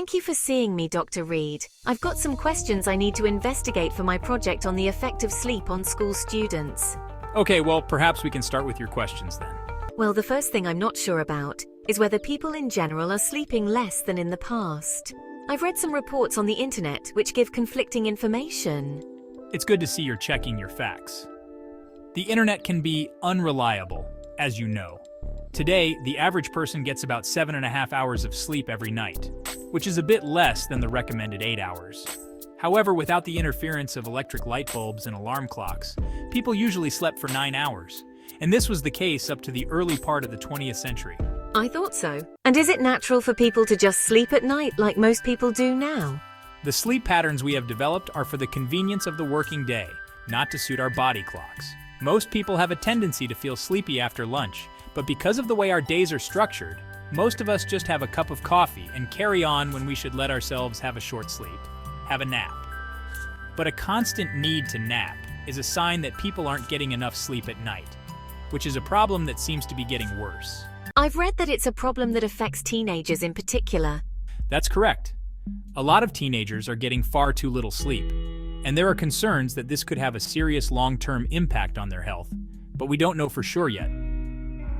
Thank you for seeing me, Dr. Reed. I've got some questions I need to investigate for my project on the effect of sleep on school students. Okay, well, perhaps we can start with your questions then. Well, the first thing I'm not sure about is whether people in general are sleeping less than in the past. I've read some reports on the internet which give conflicting information. It's good to see you're checking your facts. The internet can be unreliable, as you know. Today, the average person gets about 7.5 hours of sleep every night, which is a bit less than the recommended 8 hours. However, without the interference of electric light bulbs and alarm clocks, people usually slept for 9 hours, and this was the case up to the early part of the 20th century. I thought so. And is it natural for people to just sleep at night like most people do now? The sleep patterns we have developed are for the convenience of the working day, not to suit our body clocks. Most people have a tendency to feel sleepy after lunch, but because of the way our days are structured, most of us just have a cup of coffee and carry on when we should let ourselves have a short sleep, have a nap. But a constant need to nap is a sign that people aren't getting enough sleep at night, which is a problem that seems to be getting worse. I've read that it's a problem that affects teenagers in particular. That's correct. A lot of teenagers are getting far too little sleep, and there are concerns that this could have a serious long-term impact on their health, but we don't know for sure yet.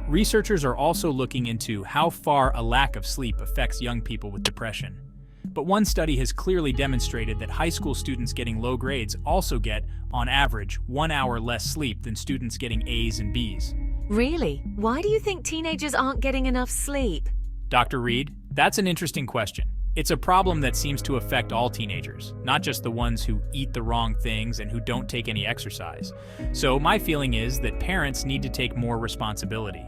Researchers are also looking into how far a lack of sleep affects young people with depression. But one study has clearly demonstrated that high school students getting low grades also get, on average, 1 hour less sleep than students getting A's and B's. Really? Why do you think teenagers aren't getting enough sleep? Dr. Reed, that's an interesting question. It's a problem that seems to affect all teenagers, not just the ones who eat the wrong things and who don't take any exercise. So my feeling is that parents need to take more responsibility.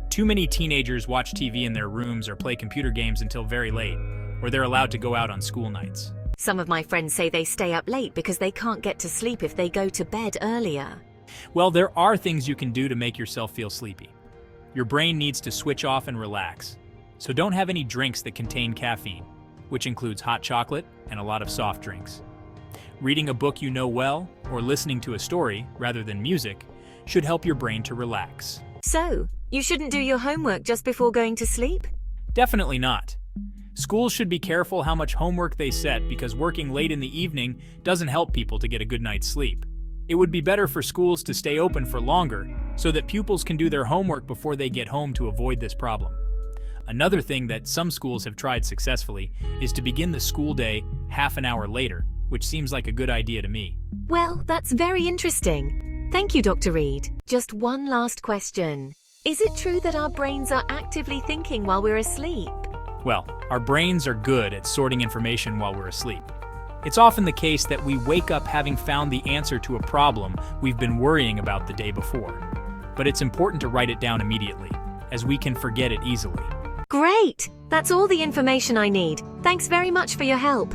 Too many teenagers watch TV in their rooms or play computer games until very late, or they're allowed to go out on school nights. Some of my friends say they stay up late because they can't get to sleep if they go to bed earlier. Well, there are things you can do to make yourself feel sleepy. Your brain needs to switch off and relax. So don't have any drinks that contain caffeine, which includes hot chocolate and a lot of soft drinks. Reading a book you know well, or listening to a story rather than music, should help your brain to relax. So, you shouldn't do your homework just before going to sleep? Definitely not. Schools should be careful how much homework they set because working late in the evening doesn't help people to get a good night's sleep. It would be better for schools to stay open for longer so that pupils can do their homework before they get home to avoid this problem. Another thing that some schools have tried successfully is to begin the school day half an hour later, which seems like a good idea to me. Well, that's very interesting. Thank you, Dr. Reed. Just one last question. Is it true that our brains are actively thinking while we're asleep? Well, our brains are good at sorting information while we're asleep. It's often the case that we wake up having found the answer to a problem we've been worrying about the day before. But it's important to write it down immediately, as we can forget it easily. Great! That's all the information I need. Thanks very much for your help.